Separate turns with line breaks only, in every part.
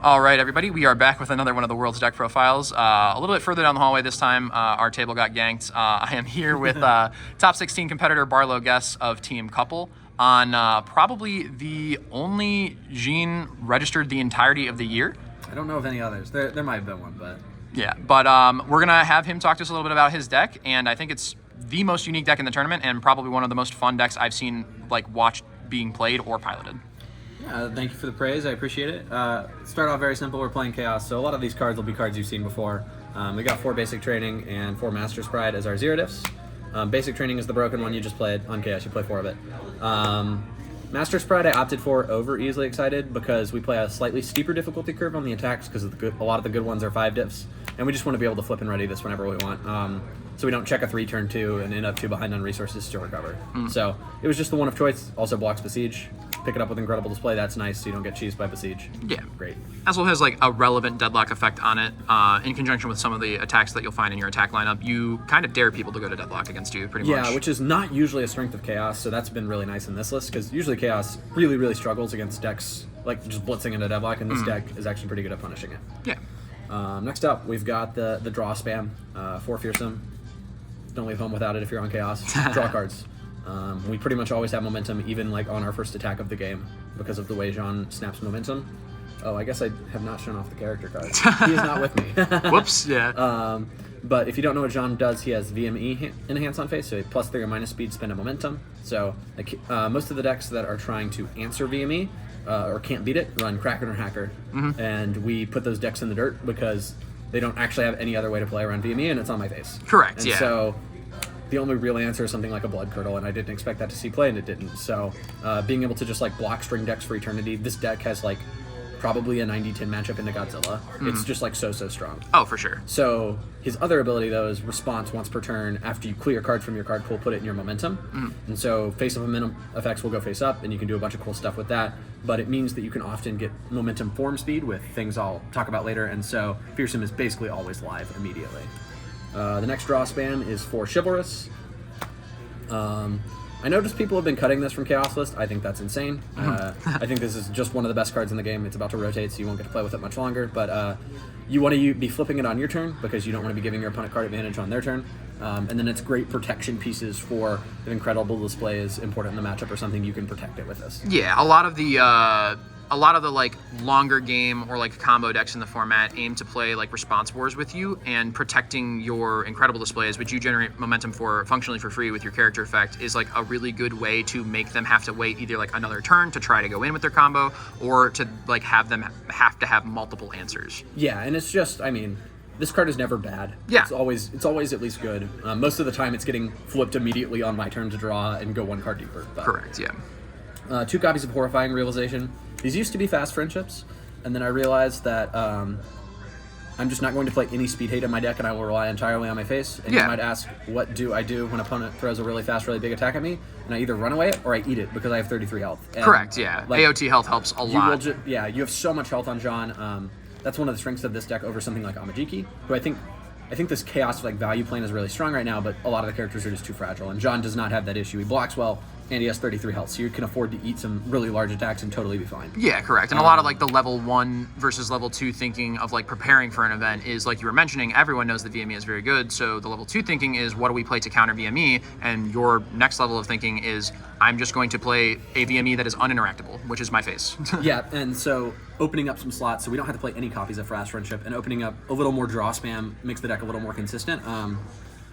All right, everybody, we are back with another one of the world's deck profiles. A little bit further down the hallway this time, our table got yanked. I am here with top 16 competitor Barlow guests of Team Couple on probably the only Jean registered the entirety of the year.
I don't know of any others. There might have been one, but...
Yeah, but we're going to have him talk to us a little bit about his deck, and I think it's the most unique deck in the tournament and probably one of the most fun decks I've seen watched being played or piloted.
Thank you for the praise. I appreciate it. Start off very simple. We're playing Chaos, so a lot of these cards will be cards you've seen before. We got 4 Basic Training and 4 Master's Pride as our zero diffs. Basic Training is the broken one you just played. On Chaos, you play 4 of it. Master's Pride I opted for over Easily Excited because we play a slightly steeper difficulty curve on the attacks because a lot of the good ones are 5 diffs, and we just want to be able to flip and ready this whenever we want. So we don't check a 3 turn 2 and end up 2 behind on resources to recover. So it was just the one of choice. Also blocks Besiege. Pick it up with Incredible Display. That's nice, so you don't get cheesed by Besiege.
Yeah,
great.
As well as a relevant deadlock effect on it, in conjunction with some of the attacks that you'll find in your attack lineup. You kind of dare people to go to deadlock against you, pretty much.
Yeah, which is not usually a strength of Chaos, so that's been really nice in this list because usually Chaos really, really struggles against decks just blitzing into deadlock, and this deck is actually pretty good at punishing it.
Yeah.
Next up, we've got the draw spam, 4 Fearsome. Don't leave home without it if you're on Chaos. Draw cards. We pretty much always have momentum, even on our first attack of the game, because of the way Jean snaps momentum. Oh, I guess I have not shown off the character card. He is not with me.
Whoops, yeah.
But if you don't know what Jean does, he has VME enhance on face, so +3 or minus speed, spend a momentum. So most of the decks that are trying to answer VME or can't beat it run Kraken or Hacker, and we put those decks in the dirt because they don't actually have any other way to play around VME, and it's on my face.
Correct,
and
yeah.
So the only real answer is something like a Blood Curdle, and I didn't expect that to see play, and it didn't. So being able to just block string decks for eternity, this deck has probably a 90-10 matchup into Godzilla. It's just so strong.
Oh, for sure.
So his other ability though is response once per turn. After you clear a card from your card pool, put it in your momentum. And so face up momentum effects will go face up, and you can do a bunch of cool stuff with that. But it means that you can often get momentum form speed with things I'll talk about later, and so Fearsome is basically always live immediately. The next draw spam is for Chivalrous. I noticed people have been cutting this from Chaos list. I think that's insane. I think this is just one of the best cards in the game. It's about to rotate, so you won't get to play with it much longer. But you want to be flipping it on your turn because you don't want to be giving your opponent card advantage on their turn. And then it's great protection pieces for if Incredible Display is important in the matchup or something, you can protect it with this.
Yeah, a lot of the longer game or combo decks in the format aim to play response wars with you, and protecting your Incredible Displays, which you generate momentum for functionally for free with your character effect, is a really good way to make them have to wait either another turn to try to go in with their combo, or to have them have to have multiple answers.
Yeah, and it's just, this card is never bad.
Yeah.
It's always at least good. Most of the time it's getting flipped immediately on my turn to draw and go 1 card deeper. But.
Correct, yeah.
2 copies of Horrifying Realization. These used to be fast friendships, and then I realized that I'm just not going to play any speed hate in my deck, and I will rely entirely on my face. And you might ask, what do I do when an opponent throws a really fast, really big attack at me? And I either run away or I eat it because I have 33 health. And
correct, yeah. AOT health helps a lot.
You have so much health on Jean. That's one of the strengths of this deck over something like Amajiki, who I think this Chaos value plane is really strong right now, but a lot of the characters are just too fragile, and Jean does not have that issue. He blocks well, and he has 33 health, so you can afford to eat some really large attacks and totally be fine.
Yeah, correct. And a lot of the level 1 versus level 2 thinking of preparing for an event is, like you were mentioning, everyone knows that VME is very good, so the level 2 thinking is, what do we play to counter VME? And your next level of thinking is, I'm just going to play a VME that is uninteractable, which is my face.
Yeah, and so opening up some slots so we don't have to play any copies of Fast Friendship, and opening up a little more draw spam makes the deck a little more consistent.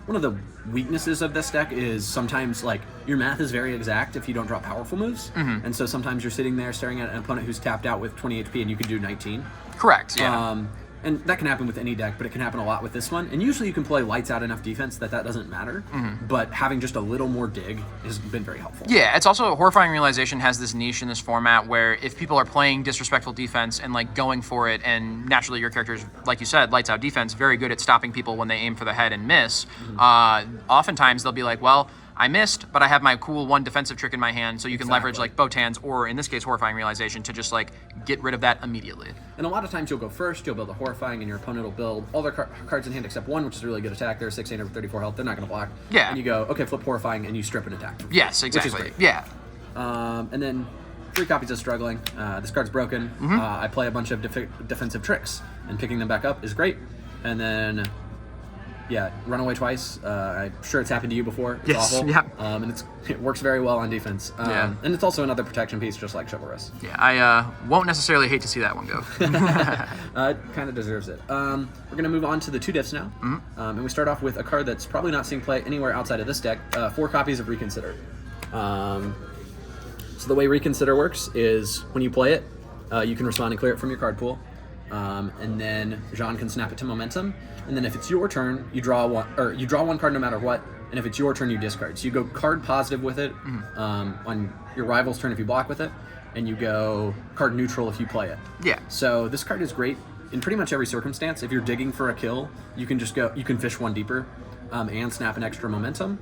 One of the weaknesses of this deck is sometimes your math is very exact if you don't draw powerful moves, and so sometimes you're sitting there staring at an opponent who's tapped out with 20 HP and you can do 19.
Correct, yeah.
And that can happen with any deck, but it can happen a lot with this one. And usually you can play lights out enough defense that doesn't matter, but having just a little more dig has been very helpful.
Yeah, it's also, Horrifying Realization has this niche in this format where if people are playing disrespectful defense and going for it, and naturally your character's, like you said, lights out defense, very good at stopping people when they aim for the head and miss, oftentimes they'll be well, I missed, but I have my cool 1 defensive trick in my hand, so you can leverage Botans, or in this case Horrifying Realization, to just get rid of that immediately.
And a lot of times you'll go first, you'll build a Horrifying, and your opponent will build all their cards in hand except 1, which is a really good attack. They're 16 over 34 health, they're not going to block.
Yeah.
And you go, okay, flip Horrifying, and you strip an attack.
Yes, exactly.
Which is great.
Yeah.
And then 3 copies of Struggling. This card's broken. I play a bunch of defensive tricks, and picking them back up is great. And then, yeah, Runaway twice. I'm sure it's happened to you before. It's awful.
Yeah.
And it works very well on defense. And it's also another protection piece, just like Chivalrous.
Yeah, I won't necessarily hate to see that one go.
It kind of deserves it. We're going to move on to the 2 diffs now. And we start off with a card that's probably not seeing play anywhere outside of this deck, 4 copies of Reconsider. So the way Reconsider works is when you play it, you can respond and clear it from your card pool. And then Jean can snap it to Momentum. And then if it's your turn, you draw one card no matter what. And if it's your turn, you discard. So you go card positive with it on your rival's turn if you block with it, and you go card neutral if you play it.
Yeah.
So this card is great in pretty much every circumstance. If you're digging for a kill, you can fish one deeper and snap an extra Momentum.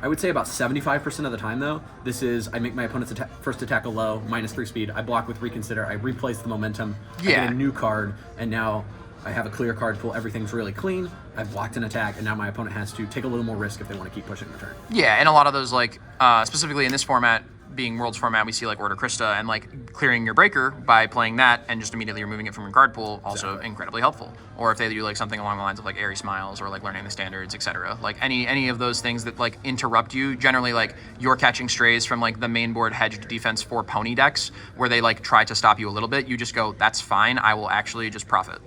I would say about 75% of the time, though, this is I make my opponent's first attack a low, -3 speed. I block with Reconsider. I replace the Momentum. I get a new card, and now I have a clear card pool. Everything's really clean. I've blocked an attack, and now my opponent has to take a little more risk if they want to keep pushing the turn.
Yeah, and a lot of those, like, specifically in this format, being Worlds format, we see like Order Krista and like clearing your breaker by playing that and just immediately removing it from your card pool, also incredibly helpful. Or if they do like something along the lines of like Airy Smiles or like learning the standards, etc. Like any of those things that like interrupt you, generally like you're catching strays from like the main board hedged defense for pony decks where they like try to stop you a little bit, you just go, that's fine, I will actually just profit.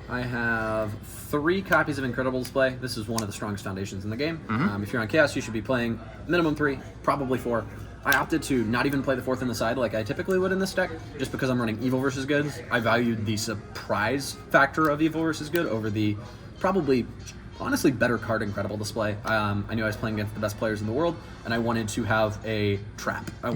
I have 3 copies of Incredible Display. This is one of the strongest foundations in the game. If you're on Chaos, you should be playing minimum 3, probably 4. I opted to not even play the 4th in the side like I typically would in this deck, just because I'm running Evil versus Good. I valued the surprise factor of Evil versus Good over the probably, honestly, better card Incredible Display. I knew I was playing against the best players in the world, and I wanted to have a trap. I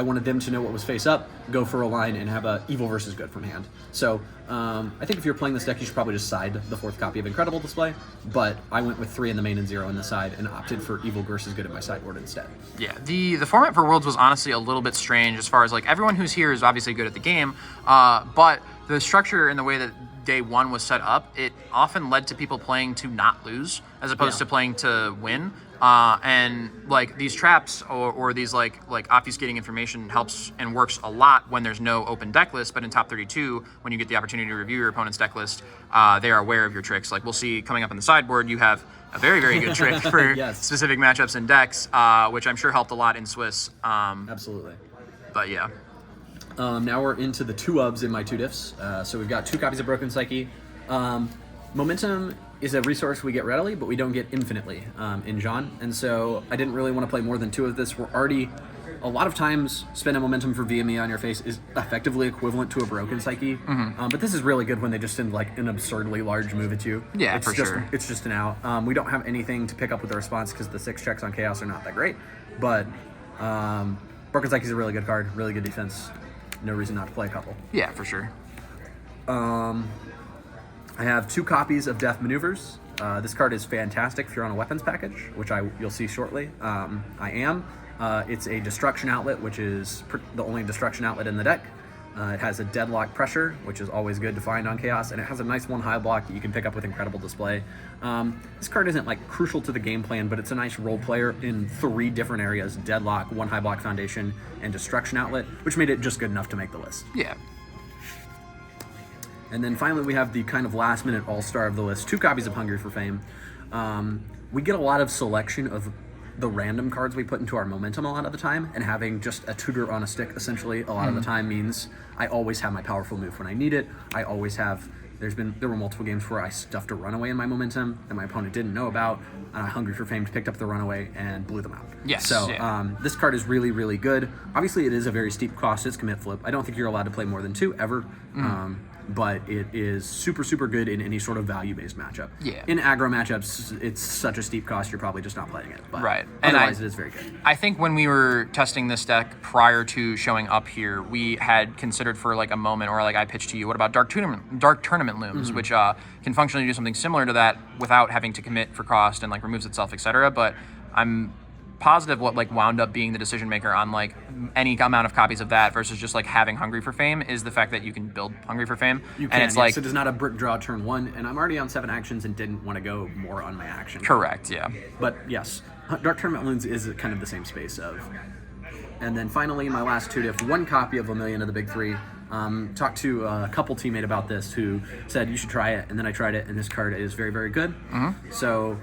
wanted them to know what was face up, go for a line, and have a Evil versus Good from hand. So I think if you're playing this deck, you should probably just side the 4th copy of Incredible Display, but I went with 3 in the main and 0 in the side, and opted for Evil versus Good in my sideboard instead.
Yeah, the format for Worlds was honestly a little bit strange as far as like everyone who's here is obviously good at the game, but the structure and the way that day 1 was set up, it often led to people playing to not lose as opposed to playing to win. And like these traps or these like obfuscating information helps and works a lot when there's no open deck list, but in top 32, when you get the opportunity to review your opponent's deck list, they are aware of your tricks. Like we'll see coming up in the sideboard, you have a very, very good trick for specific matchups and decks, which I'm sure helped a lot in Swiss.
Absolutely.
But yeah.
Now we're into the 2 ubs in my 2 diffs. So we've got 2 copies of Broken Psyche. Momentum is a resource we get readily, but we don't get infinitely in Jean. And so I didn't really want to play more than 2 of this. We're already, a lot of times, spending momentum for VME on your face is effectively equivalent to a Broken Psyche. But this is really good when they just send like an absurdly large move at you.
Yeah,
it's sure. It's just an out. We don't have anything to pick up with the response because the 6 checks on Chaos are not that great. But Broken Psyche is a really good card, really good defense. No reason not to play a couple.
Yeah, for sure.
I have 2 copies of Death Maneuvers. This card is fantastic if you're on a weapons package, which you'll see shortly. I am. It's a destruction outlet, which is the only destruction outlet in the deck. It has a deadlock pressure, which is always good to find on Chaos, and it has a nice 1 high block that you can pick up with Incredible Display. This card isn't like crucial to the game plan, but it's a nice role player in 3 different areas: deadlock, 1 high block foundation, and destruction outlet, which made it just good enough to make the list.
Yeah.
And then finally, we have the kind of last-minute all-star of the list, 2 copies of Hungry for Fame. We get a lot of selection of the random cards we put into our momentum a lot of the time, and having just a tutor on a stick, essentially, a lot of the time means I always have my powerful move when I need it. I always have... There were multiple games where I stuffed a runaway in my momentum that my opponent didn't know about, and I Hungry for Fame picked up the runaway and blew them out.
Yes.
So this card is really, really good. Obviously, it is a very steep cost. It's commit flip. I don't think you're allowed to play more than 2 ever. But it is super, super good in any sort of value-based matchup.
Yeah.
In aggro matchups, it's such a steep cost, you're probably just not playing it. But
right.
Otherwise, it is very good.
I think when we were testing this deck prior to showing up here, we had considered for like a moment, or like I pitched to you, what about Dark Tournament Looms, which can functionally do something similar to that without having to commit for cost and like removes itself, etc. But I'm positive what like wound up being the decision maker on like any amount of copies of that versus just like having Hungry for Fame is the fact that you can build Hungry for Fame.
You can,
and it's
yes.
like
So it is not a brick draw turn 1, and I'm already on 7 actions and didn't want to go more on my action.
Correct, yeah.
But yes, Dark Tournament Loons is kind of the same space of And then finally, my last 2-diff, 1 copy of 1,000,000 of the big 3. Talked to a couple teammate about this who said you should try it, and then I tried it, and this card is very, very good. So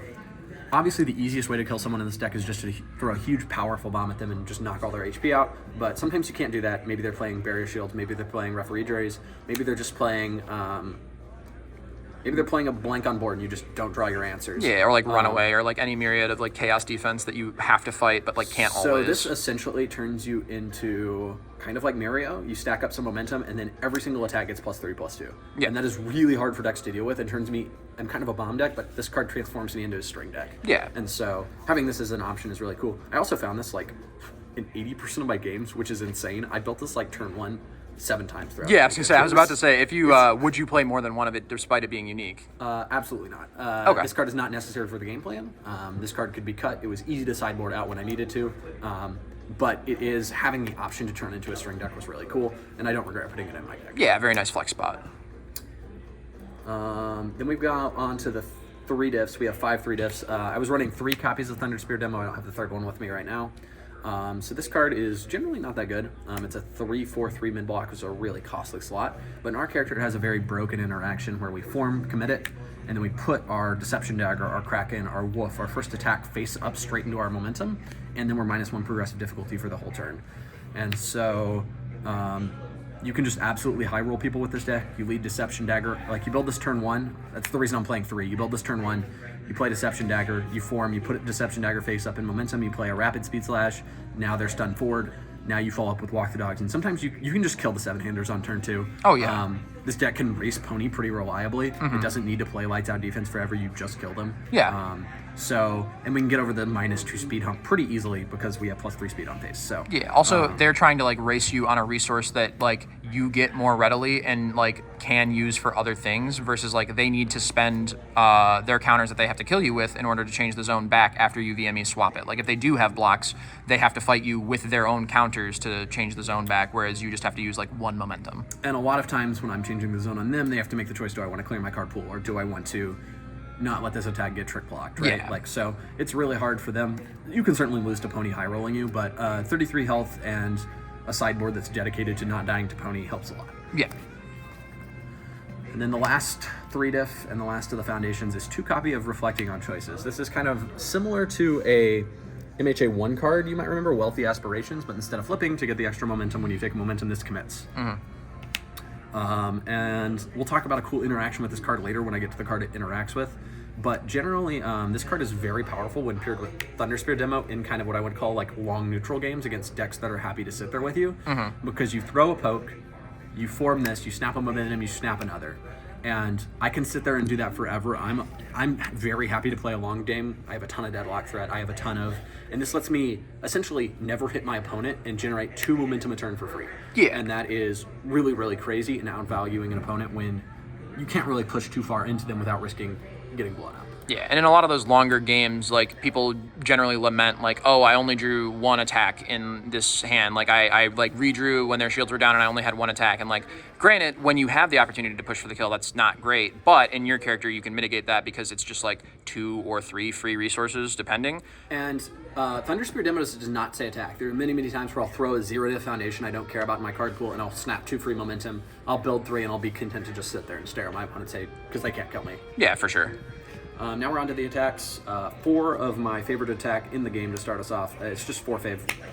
obviously the easiest way to kill someone in this deck is just to throw a huge powerful bomb at them and just knock all their HP out, but sometimes you can't do that. Maybe they're playing Barrier Shield, maybe they're playing Referee Juries, maybe they're just playing maybe they're playing a blank on board and you just don't draw your answers.
Yeah, or like Runaway, or like any myriad of like chaos defense that you have to fight but like can't
So
always.
this essentially turns you into kind of like Mario. You stack up some momentum and then every single attack gets +3/+2.
Yeah.
And that is really hard for decks to deal with. It turns me, I'm kind of a bomb deck, but this card transforms me into a string deck.
Yeah.
And so having this as an option is really cool. I also found this like in 80% of my games, which is insane. I built this like turn 1 7 times throughout.
Yeah, I was about to say, if you would you play more than one of it despite it being unique?
Absolutely not.
Okay.
This card is not necessary for the game plan. This card could be cut. It was easy to sideboard out when I needed to. But it is, having the option to turn into a string deck was really cool, and I don't regret putting it in my deck.
Yeah, very nice flex spot.
Then we've got on to the 3 diffs. We have 5 3 diffs. I was running 3 copies of Thunder Spear Demo. I don't have the third one with me right now. So this card is generally not that good. It's a 3/4/3 mid block, which is a really costly slot. But in our character, it has a very broken interaction where we form, commit it, and then we put our Deception Dagger, our Kraken, our Wolf, our first attack face up straight into our momentum, and then we're -1 progressive difficulty for the whole turn. And so you can just absolutely high roll people with this deck. You lead Deception Dagger, like you build this turn 1. That's the reason I'm playing 3. You build this turn 1, you play Deception Dagger, you form, you put Deception Dagger face up in momentum, you play a Rapid Speed Slash, now they're stunned forward, now you follow up with Walk the Dogs, and sometimes you can just kill the 7-handers on turn 2.
Oh, yeah.
This deck can race Pony pretty reliably. It doesn't need to play lights out defense forever, you just kill them.
Yeah.
And we can get over the -2 speed hump pretty easily because we have +3 speed on face. So
Yeah, also they're trying to like race you on a resource that like you get more readily and like can use for other things versus like they need to spend their counters that they have to kill you with in order to change the zone back after you VME swap it. Like if they do have blocks, they have to fight you with their own counters to change the zone back, whereas you just have to use like 1 momentum.
And a lot of times when I'm changing the zone on them, they have to make the choice: do I want to clear my card pool or do I want to not let this attack get trick blocked, right?
Yeah.
Like, so it's really hard for them. You can certainly lose to Pony high rolling you, but 33 health and a sideboard that's dedicated to not dying to Pony helps a lot.
Yeah.
And then the last 3 diff and the last of the foundations is 2 copy of Reflecting on Choices. This is kind of similar to a MHA 1 card you might remember, Wealthy Aspirations, but instead of flipping to get the extra momentum when you take momentum, this commits. And we'll talk about a cool interaction with this card later when I get to the card it interacts with. But generally, this card is very powerful when paired with Thunder Spear Demo in kind of what I would call like long neutral games against decks that are happy to sit there with you. Because you throw a poke, you form this, you snap a momentum, you snap another. And I can sit there and do that forever. I'm very happy to play a long game. I have a ton of deadlock threat. I have a ton of, and this lets me essentially never hit my opponent and generate 2 momentum a turn for free.
Yeah.
And that is really, really crazy and outvaluing an opponent when you can't really push too far into them without risking getting blown up.
Yeah, and in a lot of those longer games, like people generally lament, like, oh, I only drew 1 attack in this hand. Like I like redrew when their shields were down, and I only had 1 attack. And like, granted, when you have the opportunity to push for the kill, that's not great. But in your character, you can mitigate that because it's just like 2 or 3 free resources, depending.
And Thunder Spear Demo does not say attack. There are many, many times where I'll throw a 0 foundation I don't care about in my card pool, and I'll snap 2 free momentum. I'll build 3, and I'll be content to just sit there and stare at my opponent's say because they can't kill me.
Yeah, for sure.
Now we're on to the attacks. 4 of my favorite attack in the game to start us off. It's just 4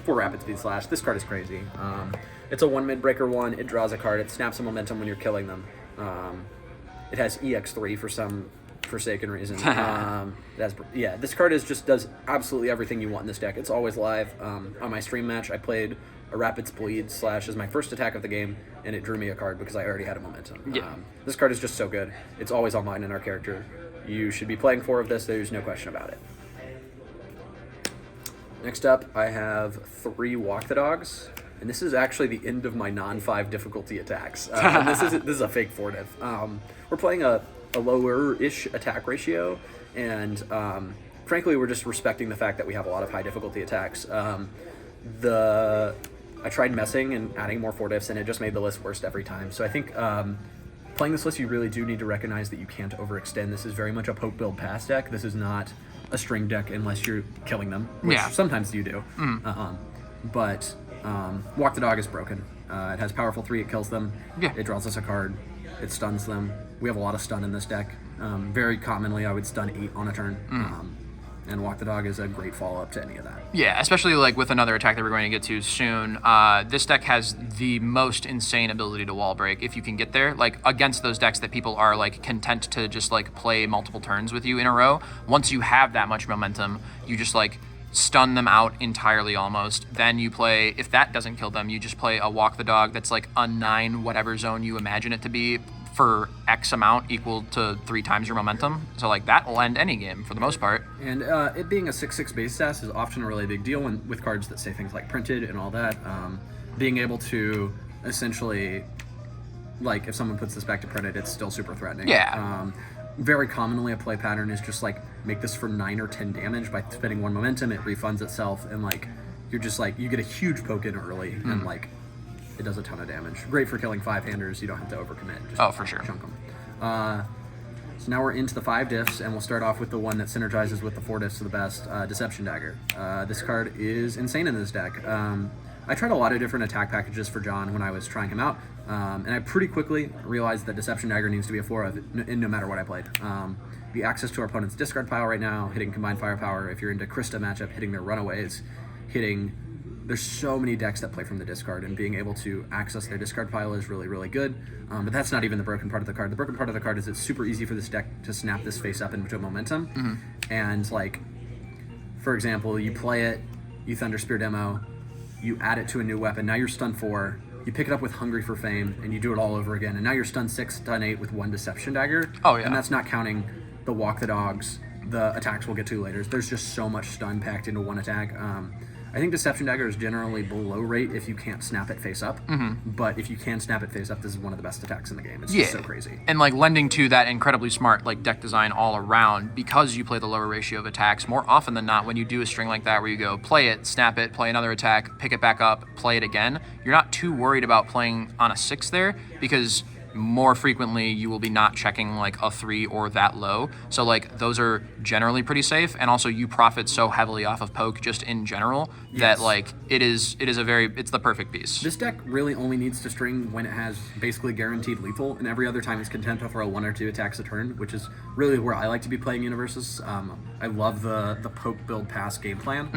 Rapid Speed Slash. This card is crazy. It's a 1 mid-breaker 1. It draws a card. It snaps a momentum when you're killing them. It has EX3 for some forsaken reason. This card does absolutely everything you want in this deck. It's always live. On my stream match, I played a Rapid Speed Slash as my first attack of the game, and it drew me a card because I already had a momentum.
Yeah.
This card is just so good. It's always online in our character. You should be playing 4 of this. There's no question about it. Next up, I have 3 Walk the Dogs, and this is actually the end of my non-5 difficulty attacks. And this is a fake 4 diff. We're playing a lower-ish attack ratio, and frankly, we're just respecting the fact that we have a lot of high difficulty attacks. I tried messing and adding more 4 diffs, and it just made the list worst every time. So I think playing this list, you really do need to recognize that you can't overextend. This is very much a poke build pass deck. This is not a string deck unless you're killing them, which sometimes you do. But Walk the Dog is broken. It has powerful 3, it kills them.
Yeah.
It draws us a card. It stuns them. We have a lot of stun in this deck. Very commonly, I would stun 8 on a turn. And Walk the Dog is a great follow-up to any of that.
Yeah, especially like with another attack that we're going to get to soon. This deck has the most insane ability to wall break if you can get there. Like against those decks that people are like content to just like play multiple turns with you in a row. Once you have that much momentum, you just like stun them out entirely almost. Then you play, if that doesn't kill them, you just play a Walk the Dog that's like a 9 whatever zone you imagine it to be for X amount equal to 3 times your momentum. So like that will end any game for the most part.
And it being a 6/6 base stats is often a really big deal with cards that say things like printed and all that. Being able to essentially, like if someone puts this back to printed, it's still super threatening.
Yeah.
Very commonly a play pattern is just like make this for 9 or 10 damage by spending 1 momentum, it refunds itself, and like you're just like you get a huge poke in early and like it does a ton of damage. Great for killing 5-handers. You don't have to overcommit. Just
for sure.
Chunk them. So now we're into the 5 diffs, and we'll start off with the one that synergizes with the 4 diffs to the best, Deception Dagger. This card is insane in this deck. I tried a lot of different attack packages for John when I was trying him out, and I pretty quickly realized that Deception Dagger needs to be a 4 of no matter what I played. The access to our opponent's discard pile right now, hitting Combined Firepower, if you're into Krista matchup, hitting their Runaways, there's so many decks that play from the discard, and being able to access their discard pile is really, really good. But that's not even the broken part of the card. The broken part of the card is it's super easy for this deck to snap this face up into momentum. And like, for example, you play it, you Thunder Spear demo, you add it to a new weapon, now you're stun 4, you pick it up with Hungry for Fame, and you do it all over again, and now you're stun 6, stun 8 with 1 Deception Dagger.
Oh yeah.
And that's not counting the Walk the Dogs, the attacks we'll get to later. There's just so much stun packed into one attack. I think Deception Dagger is generally below rate if you can't snap it face up. But if you can snap it face up, this is one of the best attacks in the game. It's just so crazy.
And like lending to that incredibly smart like deck design all around, because you play the lower ratio of attacks, more often than not when you do a string like that where you go play it, snap it, play another attack, pick it back up, play it again, you're not too worried about playing on a 6 there, because more frequently you will be not checking like a 3 or that low. So like those are generally pretty safe, and also you profit so heavily off of poke just in general that like it's the perfect piece.
This deck really only needs to string when it has basically guaranteed lethal, and every other time it's content to throw 1 or 2 attacks a turn, which is really where I like to be playing Universus. I love the poke build pass game plan.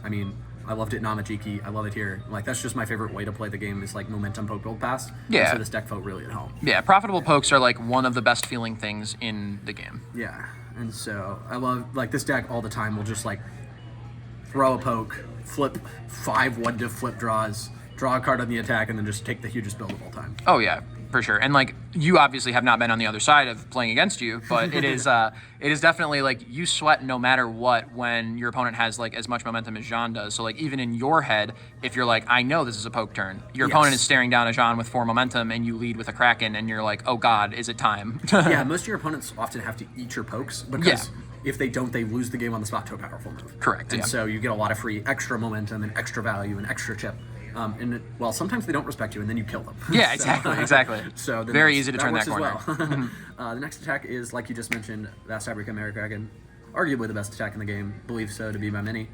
I mean, I loved it in Namajiki. I love it here. Like, that's just my favorite way to play the game is, like, momentum poke build pass.
Yeah.
And so this deck felt really at home.
Yeah, profitable pokes are, like, one of the best feeling things in the game.
Yeah. And so I love, like, this deck all the time will just, like, throw a poke, flip 5 1-diff flip draws, draw a card on the attack, and then just take the hugest build of all time.
Oh, yeah. For sure. And like you obviously have not been on the other side of playing against you, but it is definitely like you sweat no matter what when your opponent has like as much momentum as Jean does. So like even in your head, if you're like, I know this is a poke turn, your opponent is staring down a Jean with 4 momentum and you lead with a Kraken and you're like, oh God, is it time?
Yeah, most of your opponents often have to eat your pokes because if they don't, they lose the game on the spot to a powerful move.
Correct.
And so you get a lot of free extra momentum and extra value and extra chip. Sometimes they don't respect you, and then you kill them.
Yeah, exactly.
So
very easy to turn that corner.
Well. The next attack is, like you just mentioned, Vast Hybrid Chimera Kraken. Arguably the best attack in the game. Believe so to be by many.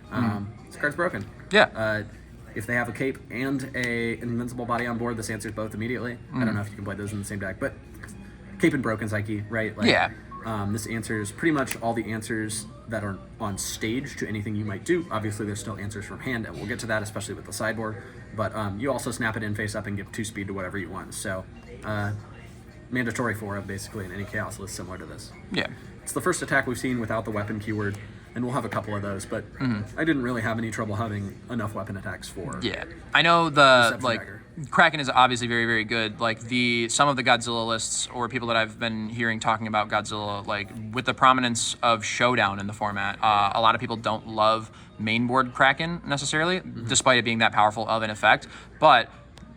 This card's broken.
Yeah.
If they have a cape and an invincible body on board, this answers both immediately. I don't know if you can play those in the same deck, but cape and broken psyche, right? Like,
yeah.
This answers pretty much all the answers that are on stage to anything you might do. Obviously, there's still answers from hand, and we'll get to that, especially with the sideboard. But you also snap it in face up and give 2 speed to whatever you want. So, mandatory 4 of basically in any chaos list similar to this.
Yeah.
It's the first attack we've seen without the weapon keyword, and we'll have a couple of those, but I didn't really have any trouble having enough weapon attacks for.
Yeah. I know the like
Dagger.
Kraken is obviously very, very good. Like some of the Godzilla lists or people that I've been hearing talking about Godzilla, like with the prominence of Showdown in the format, a lot of people don't love mainboard Kraken necessarily, despite it being that powerful of an effect. But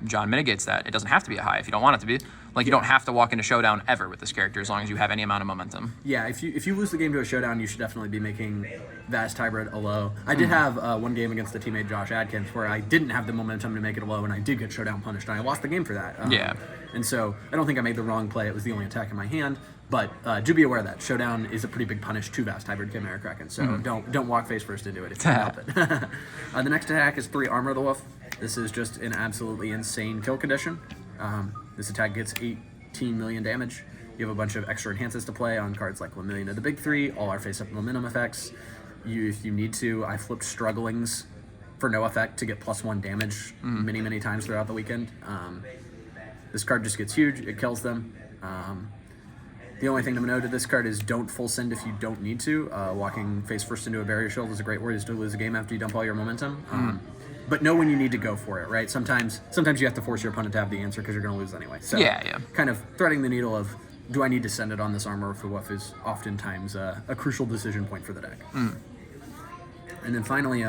John mitigates that. It doesn't have to be a high if you don't want it to be. Like you don't have to walk into Showdown ever with this character as long as you have any amount of momentum.
Yeah, if you lose the game to a Showdown, you should definitely be making Vast Hybrid a low. I did have one game against the teammate Josh Adkins where I didn't have the momentum to make it a low, and I did get Showdown punished, and I lost the game for that.
Yeah.
And so I don't think I made the wrong play. It was the only attack in my hand. But do be aware that Showdown is a pretty big punish to Vast Hybrid Chimera Kraken, so don't walk face first into it if you can help it. The next attack is 3 Armor of the Wolf. This is just an absolutely insane kill condition. This attack gets 18 million damage. You have a bunch of extra enhances to play on cards like Lemillion of the Big Three, all our face-up momentum effects. If you need to, I flipped Strugglings for no effect to get +1 damage many times throughout the weekend. This card just gets huge. It kills them. The only thing to note of this card is don't full send if you don't need to. Walking face first into a barrier shield is a great way to lose a game after you dump all your momentum. But know when you need to go for it, right? Sometimes you have to force your opponent to have the answer because you're going to lose anyway. So kind of threading the needle of, do I need to send it on this armor for what is oftentimes a crucial decision point for the deck. And then finally,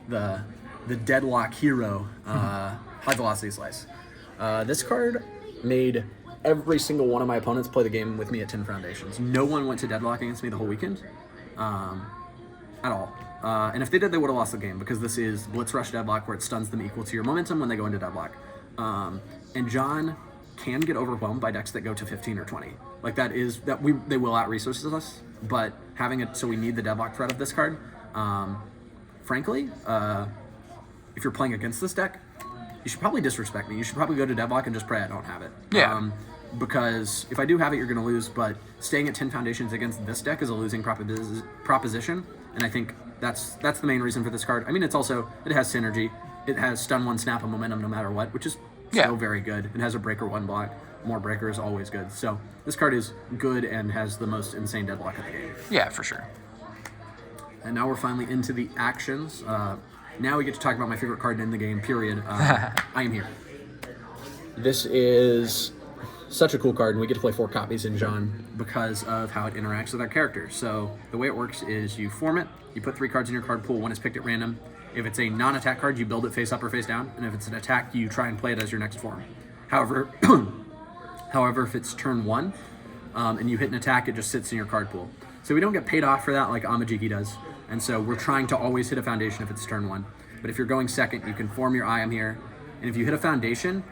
the Deadlock Hero, High Velocity Slice. This card made every single one of my opponents play the game with me at 10 foundations. No one went to Deadlock against me the whole weekend, at all. And if they did, they would have lost the game, because this is Blitz Rush Deadlock, where it stuns them equal to your momentum when they go into Deadlock. And John can get overwhelmed by decks that go to 15 or 20. Like they will out-resources us, but having it so we need the Deadlock threat of this card. Frankly, if you're playing against this deck, you should probably disrespect me. You should probably go to Deadlock and just pray I don't have it.
Yeah.
Because if I do have it, you're going to lose, but staying at 10 foundations against this deck is a losing proposition, and I think that's the main reason for this card. I mean, it has synergy. It has stun 1, snap a momentum no matter what, which is still very good. It has a breaker 1 block. More breaker is always good. So this card is good and has the most insane Deadlock of the game.
Yeah, for sure.
And now we're finally into the actions. Now we get to talk about my favorite card in the game, period. I Am Here. This is such a cool card, and we get to play 4 copies in John because of how it interacts with our character. So the way it works is you form it, you put 3 cards in your card pool, 1 is picked at random. If it's a non-attack card, you build it face up or face down, and if it's an attack, you try and play it as your next form. However, if it's turn 1, and you hit an attack, it just sits in your card pool. So we don't get paid off for that like Amajiki does, and so we're trying to always hit a foundation if it's turn 1. But if you're going second, you can form your I Am Here, and if you hit a foundation,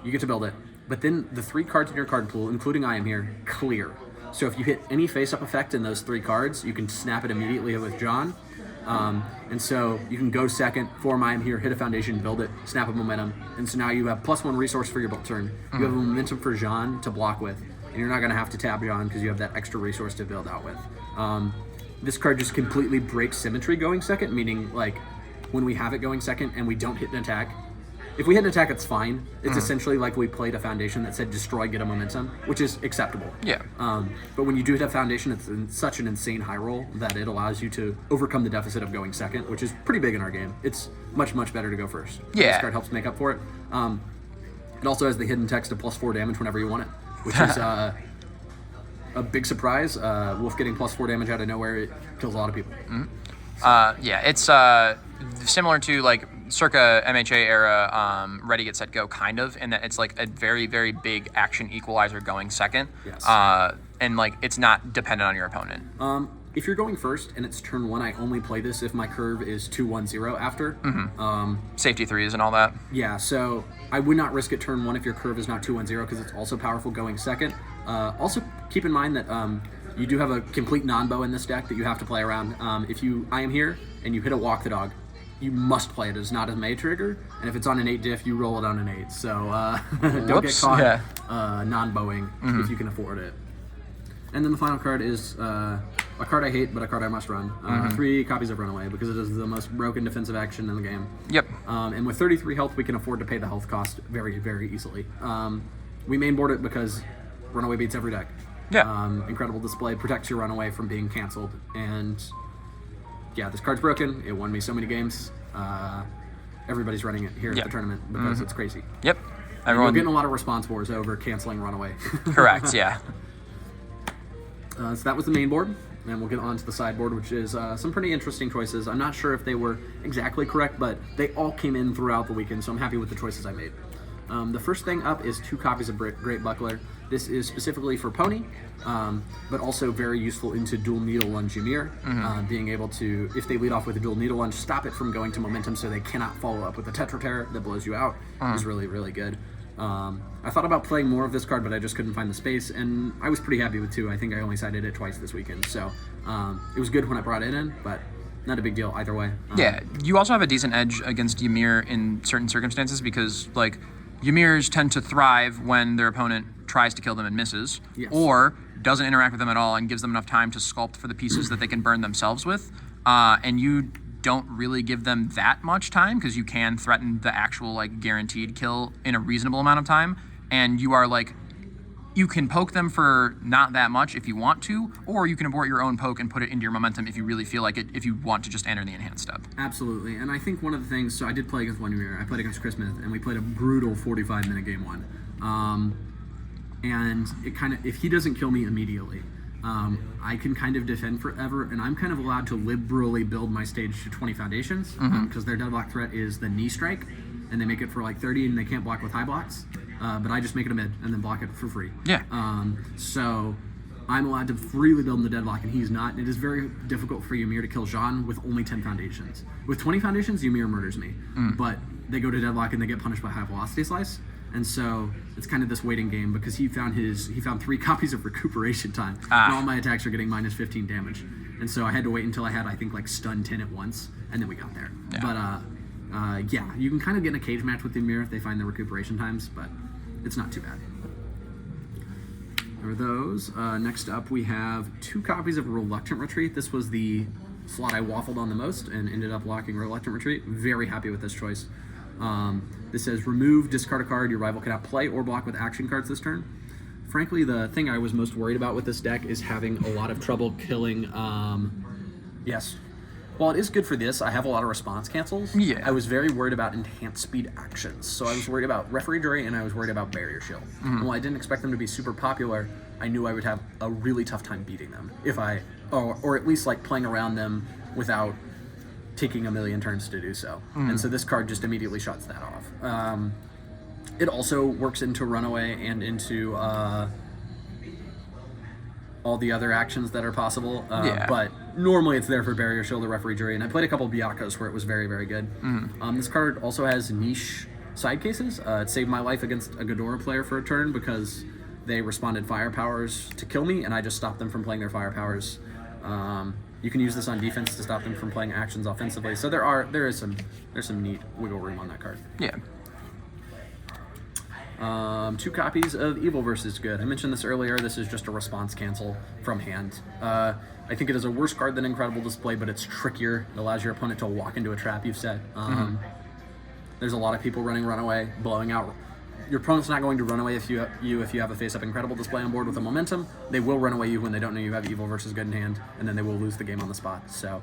you get to build it. But then the 3 cards in your card pool, including I Am Here, clear. So if you hit any face-up effect in those 3 cards, you can snap it immediately with John. And so you can go second, form I Am Here, hit a foundation, build it, snap a momentum. And so now you have +1 resource for your turn. You have a momentum for John to block with. And you're not going to have to tap John because you have that extra resource to build out with. This card just completely breaks symmetry going second, meaning like when we have it going second and we don't hit an attack. If we hit an attack, it's fine. It's essentially like we played a foundation that said destroy, get a momentum, which is acceptable.
Yeah.
But when you do hit a foundation, it's in such an insane high roll that it allows you to overcome the deficit of going second, which is pretty big in our game. It's much better to go first.
Yeah.
This card helps make up for it. It also has the hidden text of +4 damage whenever you want it, which is a big surprise. Wolf getting +4 damage out of nowhere, it kills a lot of people.
It's similar to like circa MHA era Ready Get Set Go, kind of, in that it's like a very big action equalizer going second.
Yes.
And like it's not dependent on your opponent.
If you're going first and it's turn 1, I only play this if my curve is 2-1-0 after.
Safety 3s and all that.
Yeah, so I would not risk it turn 1 if your curve is not 2-1-0 because it's also powerful going second. Also, keep in mind that you do have a complete non-bow in this deck that you have to play around. If I Am Here and you hit a Walk the Dog, you must play it. It's not a May trigger, and if it's on an 8 diff, you roll it on an 8. So don't get caught non-bowing if you can afford it. And then the final card is a card I hate, but a card I must run. 3 copies of Runaway, because it is the most broken defensive action in the game.
Yep.
And with 33 health, we can afford to pay the health cost very easily. We mainboard it because Runaway beats every deck.
Yeah.
Incredible display, protects your Runaway from being canceled. And yeah, this card's broken. It won me so many games. Everybody's running it here at the tournament because it's crazy.
Yep.
We're getting a lot of response wars over canceling Runaway.
Correct, yeah.
So that was the main board, and we'll get on to the sideboard, which is some pretty interesting choices. I'm not sure if they were exactly correct, but they all came in throughout the weekend, so I'm happy with the choices I made. The first thing up is 2 copies of Great Buckler. This is specifically for Pony, but also very useful into Dual Needle Lunge Ymir. Being able to, if they lead off with a Dual Needle Lunge, stop it from going to momentum so they cannot follow up with a Tetra Terror that blows you out is really good. I thought about playing more of this card, but I just couldn't find the space, and I was pretty happy with 2. I think I only sided it twice this weekend, so it was good when I brought it in, but not a big deal either way.
Yeah, you also have a decent edge against Ymir in certain circumstances because, like, Ymirs tend to thrive when their opponent tries to kill them and misses,
Yes.
or doesn't interact with them at all and gives them enough time to sculpt for the pieces that they can burn themselves with. And you don't really give them that much time because you can threaten the actual, like, guaranteed kill in a reasonable amount of time. And you are, like, you can poke them for not that much if you want to, or you can abort your own poke and put it into your momentum if you really feel like it, if you want to just enter the enhanced step.
Absolutely, and I think one of the things, so I did play against one Ymir, I played against Chris Smith, and we played a brutal 45-minute game one. And it kind of, if he doesn't kill me immediately, I can kind of defend forever, and I'm kind of allowed to liberally build my stage to 20 foundations, because their deadlock threat is the knee strike, and they make it for like 30, and they can't block with high blocks. But I just make it a mid and then block it for free.
Yeah.
So I'm allowed to freely build in the deadlock, and he's not. It is very difficult for Ymir to kill Jean with only 10 foundations. With 20 foundations, Ymir murders me. But they go to deadlock and they get punished by high velocity slice. And so it's kind of this waiting game because he found 3 copies of recuperation time, and all my attacks are getting minus 15 damage. And so I had to wait until I had, I think, like stun 10 at once, and then we got there.
Yeah.
But yeah, you can kind of get in a cage match with Ymir if they find the recuperation times, but it's not too bad. There are those. Next up, we have 2 copies of Reluctant Retreat. This was the slot I waffled on the most and ended up locking Reluctant Retreat. Very happy with this choice. This says, remove, discard a card. Your rival cannot play or block with action cards this turn. Frankly, the thing I was most worried about with this deck is having a lot of trouble killing... yes. While it is good for this, I have a lot of response cancels.
Yeah.
I was very worried about enhanced speed actions. So I was worried about Referee Jury and I was worried about Barrier Shield. And while I didn't expect them to be super popular, I knew I would have a really tough time beating them if I, or at least like playing around them without taking a million turns to do so. And so this card just immediately shuts that off. It also works into Runaway and into all the other actions that are possible. But normally it's there for Barrier Shield or Referee Jury, and I played a couple Biakos where it was very, very good. This card also has niche side cases. It saved my life against a Ghidorah player for a turn because they responded fire powers to kill me, and I just stopped them from playing their fire powers. You can use this on defense to stop them from playing actions offensively. So there's some neat wiggle room on that card.
Yeah.
2 copies of Universus good. I mentioned this earlier. This is just a response cancel from hand. I think it is a worse card than Incredible Display, but it's trickier. It allows your opponent to walk into a trap you've set. There's a lot of people running Runaway, blowing out. Your opponent's not going to run away if you have a face-up Incredible Display on board with a momentum. They will run away you when they don't know you have Universus good in hand, and then they will lose the game on the spot. So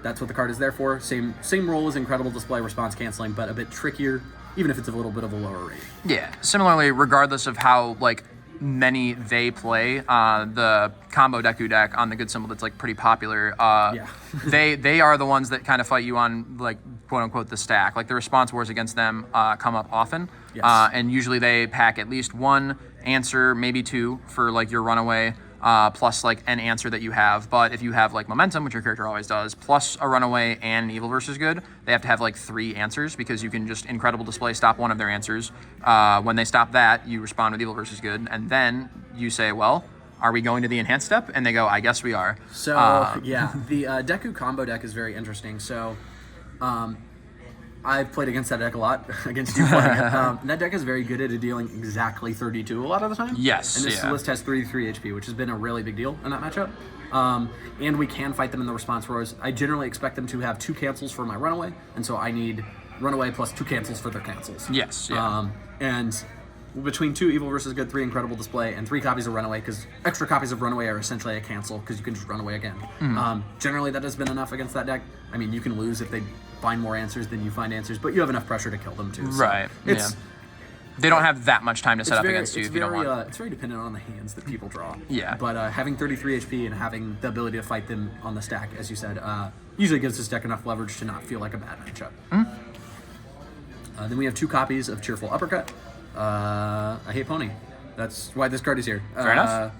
that's what the card is there for. Same role as Incredible Display, response canceling, but a bit trickier, even if it's a little bit of a lower rate.
Yeah. Similarly, regardless of how like many they play, the combo Deku deck on the good symbol that's like pretty popular. they are the ones that kind of fight you on like quote unquote the stack. Like the response wars against them come up often, and usually they pack at least 1 answer, maybe 2 for like your runaway. Plus like an answer that you have. But if you have like momentum, which your character always does, plus a runaway and Universus good, they have to have like 3 answers because you can just Incredible Display stop one of their answers. When they stop that, you respond with Universus good, and then you say, well, are we going to the enhanced step? And they go, I guess we are.
So yeah, the Deku combo deck is very interesting. So I've played against that deck a lot, against you playing it. That deck is very good at dealing exactly 32 a lot of the time.
Yes,
and this list has 33 HP, which has been a really big deal in that matchup. And we can fight them in the response roars. I generally expect them to have 2 cancels for my runaway, and so I need runaway plus 2 cancels for their cancels.
Yes, yeah.
And between 2 Universus good, 3 Incredible Display, and 3 copies of Runaway, because extra copies of Runaway are essentially a cancel, because you can just run away again. Generally, that has been enough against that deck. I mean, you can lose if they find more answers than you find answers, but you have enough pressure to kill them, too. So
right, They don't have that much time to set up against you if you don't want.
It's very dependent on the hands that people draw.
Yeah.
But having 33 HP and having the ability to fight them on the stack, as you said, usually gives this deck enough leverage to not feel like a bad matchup. Then we have 2 copies of Cheerful Uppercut. I hate Pony. That's why this card is here.
Fair enough.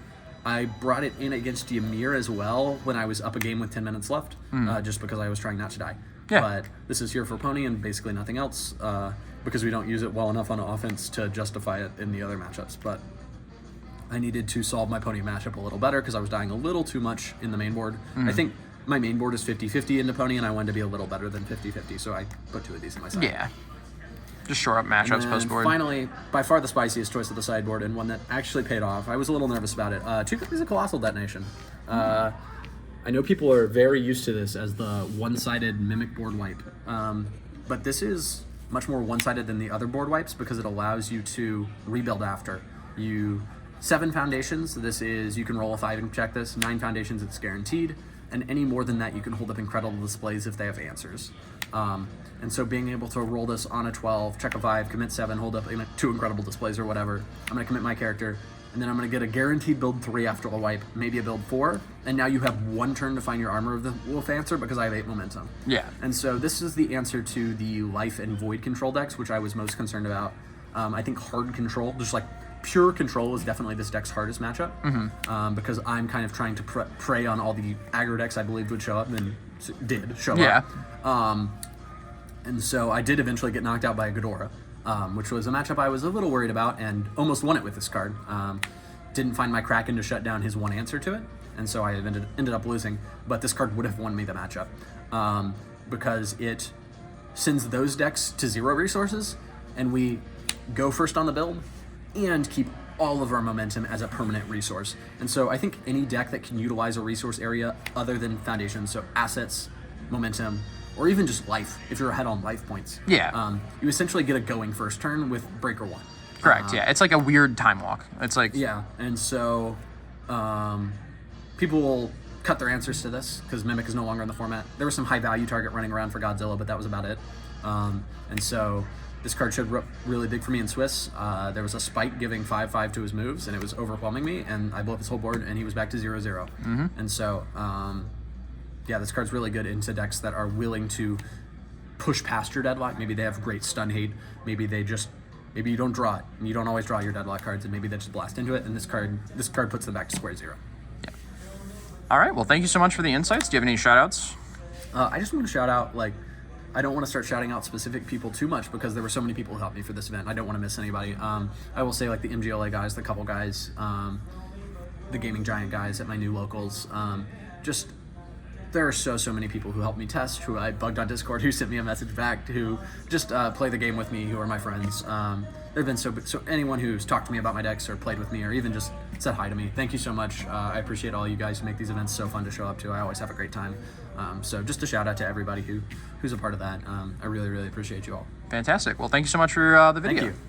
I brought it in against Ymir as well when I was up a game with 10 minutes left, just because I was trying not to die.
Yeah.
But this is here for Pony and basically nothing else, because we don't use it well enough on offense to justify it in the other matchups. But I needed to solve my Pony matchup a little better because I was dying a little too much in the main board. I think my main board is 50-50 into Pony, and I wanted to be a little better than 50-50, so I put 2 of these in my side.
Yeah. Just shore up matchups
And
post board.
finally, by far the spiciest choice of the sideboard, and one that actually paid off. I was a little nervous about it. 2 copies of Colossal Detonation. I know people are very used to this as the one-sided Mimic board wipe, but this is much more one-sided than the other board wipes because it allows you to rebuild after. 7 foundations, this is, you can roll a 5 and check this. 9 foundations, it's guaranteed. And any more than that, you can hold up incredible displays if they have answers. And so being able to roll this on a 12, check a 5, commit 7, hold up 2 incredible displays or whatever. I'm going to commit my character, and then I'm going to get a guaranteed build 3 after a wipe, maybe a build 4, and now you have 1 turn to find your Armor of the Wolf answer because I have 8 momentum.
Yeah.
And so this is the answer to the Life and Void control decks, which I was most concerned about. I think hard control, just like pure control, is definitely this deck's hardest matchup, because I'm kind of trying to prey on all the aggro decks I believed would show up, and did show up. And so I did eventually get knocked out by a Ghidorah, which was a matchup I was a little worried about and almost won it with this card. Didn't find my Kraken to shut down his 1 answer to it, and so I ended up losing. But this card would have won me the matchup because it sends those decks to 0 resources, and we go first on the build and keep all of our momentum as a permanent resource. And so I think any deck that can utilize a resource area other than Foundation, so assets, momentum, or even just life, if you're ahead on life points.
Yeah.
You essentially get a going first turn with Breaker 1.
Correct, yeah. It's like a weird time walk. It's like...
Yeah, and so people will cut their answers to this because Mimic is no longer in the format. There was some high value target running around for Godzilla, but that was about it. And so this card showed really big for me in Swiss. There was a spike giving 5/5 to his moves, and it was overwhelming me, and I blew up his whole board, and he was back to 0/0. And so... yeah, this card's really good into decks that are willing to push past your deadlock. Maybe they have great stun hate. Maybe you don't draw it. You don't always draw your deadlock cards, and maybe they just blast into it. And this card puts them back to square 0.
Yeah. All right. Well, thank you so much for the insights. Do you have any shout outs?
I just want to shout out, I don't want to start shouting out specific people too much because there were so many people who helped me for this event. I don't want to miss anybody. I will say the MGLA guys, the couple guys, the Gaming Giant guys at my new locals. There are so many people who helped me test, who I bugged on Discord, who sent me a message back, who just play the game with me, who are my friends. There have been so anyone who's talked to me about my decks or played with me or even just said hi to me. Thank you so much. I appreciate all you guys who make these events so fun to show up to. I always have a great time. So just a shout out to everybody who's a part of that. I really appreciate you all.
Fantastic. Well, thank you so much for the video.
Thank you.